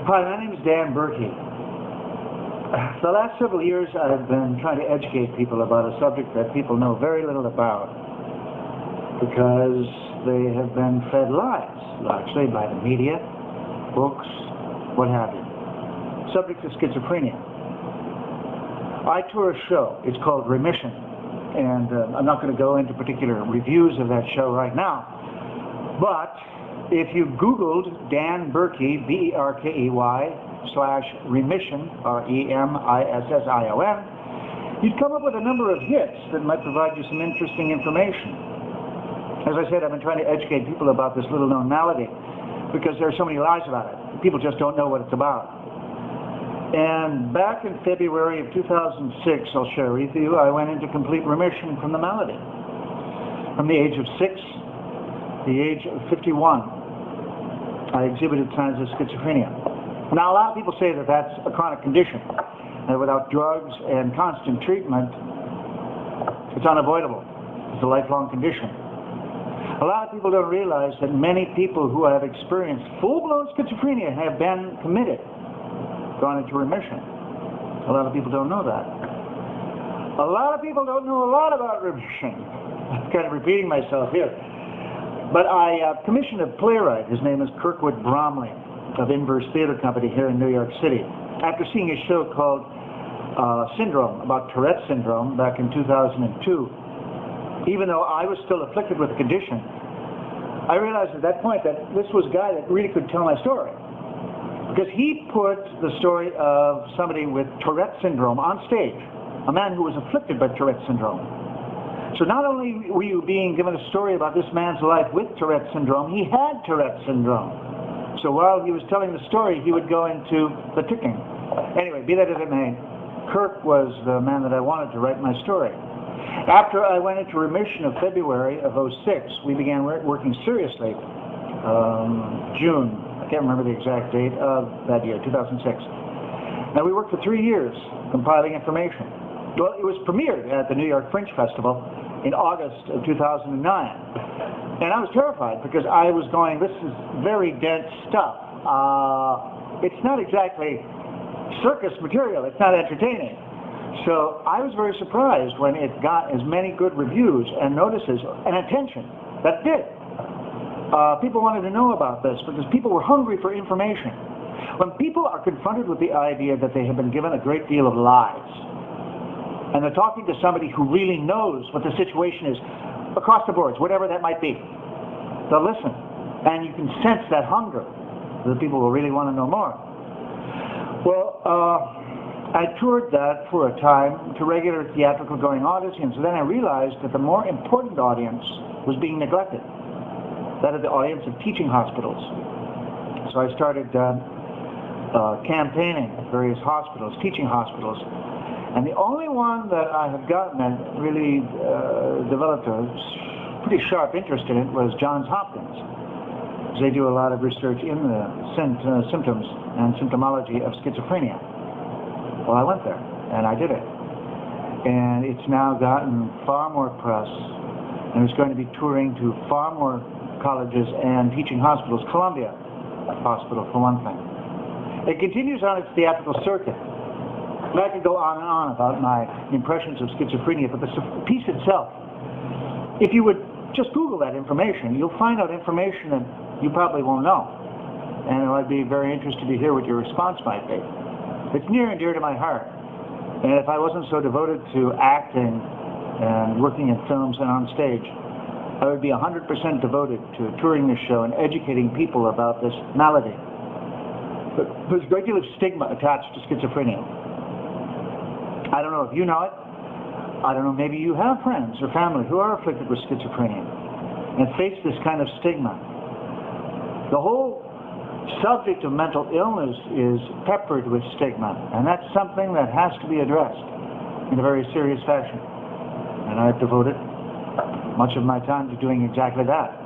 Hi, my name is Dan Berkey. The last several years I've been trying to educate people about a subject that people know very little about because they have been fed lies, largely by the media, books, what have you. Subject is schizophrenia. I tour a show. It's called Remission, and I'm not going to go into particular reviews of that show right now, but if you Googled Dan Berkey, B-E-R-K-E-Y/remission, R-E-M-I-S-S-I-O-N, you'd come up with a number of hits that might provide you some interesting information. As I said, I've been trying to educate people about this little-known malady because there are so many lies about it. People just don't know what it's about. And back in February of 2006, I'll share with you, I went into complete remission from the malady. From the age of 6 to the age of 51, I exhibited signs of schizophrenia. Now, a lot of people say that that's a chronic condition, that without drugs and constant treatment, it's unavoidable. It's a lifelong condition. A lot of people don't realize that many people who have experienced full-blown schizophrenia have been committed, gone into remission. A lot of people don't know that. A lot of people don't know a lot about remission. I'm kind of repeating myself here. But I commissioned a playwright. His name is Kirkwood Bromley of Inverse Theater Company here in New York City. After seeing a show called Syndrome, about Tourette syndrome, back in 2002, even though I was still afflicted with the condition, I realized at that point that this was a guy that really could tell my story. Because he put the story of somebody with Tourette syndrome on stage, a man who was afflicted by Tourette syndrome. So not only were you being given a story about this man's life with Tourette syndrome, he had Tourette syndrome. So while he was telling the story, he would go into the ticking. Anyway, be that as it may, Kirk was the man that I wanted to write my story. After I went into remission of February of 2006, we began working seriously. June, I can't remember the exact date of that year, 2006. Now we worked for 3 years compiling information. Well, it was premiered at the New York Fringe Festival in August of 2009. And I was terrified because I was going, this is very dense stuff. It's not exactly circus material. It's not entertaining. So I was very surprised when it got as many good reviews and notices and attention that it did. People wanted to know about this because people were hungry for information. When people are confronted with the idea that they have been given a great deal of lies, and they're talking to somebody who really knows what the situation is across the boards, whatever that might be, they'll listen. And you can sense that hunger that people will really want to know more. Well, I toured that for a time to regular theatrical going audiences, and then I realized that the more important audience was being neglected, that of the audience of teaching hospitals. So I started campaigning at various hospitals, teaching hospitals. And the only one that I have gotten that really developed a pretty sharp interest in it was Johns Hopkins. They do a lot of research in the symptoms and symptomology of schizophrenia. Well, I went there, and I did it. And it's now gotten far more press, and it's going to be touring to far more colleges and teaching hospitals, Columbia Hospital, for one thing. It continues on its theatrical circuit. And I could go on and on about my impressions of schizophrenia, but the piece itself, if you would just Google that information, you'll find out information that you probably won't know. And I'd be very interested to hear what your response might be. It's near and dear to my heart. And if I wasn't so devoted to acting and working in films and on stage, I would be 100% devoted to touring this show and educating people about this malady. But there's a great deal of stigma attached to schizophrenia. I don't know if you know it. I don't know, maybe you have friends or family who are afflicted with schizophrenia and face this kind of stigma. The whole subject of mental illness is peppered with stigma, and that's something that has to be addressed in a very serious fashion. And I've devoted much of my time to doing exactly that.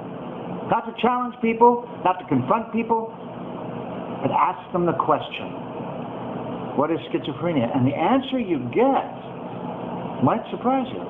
Not to challenge people, not to confront people, but ask them the question. What is schizophrenia? And the answer you get might surprise you.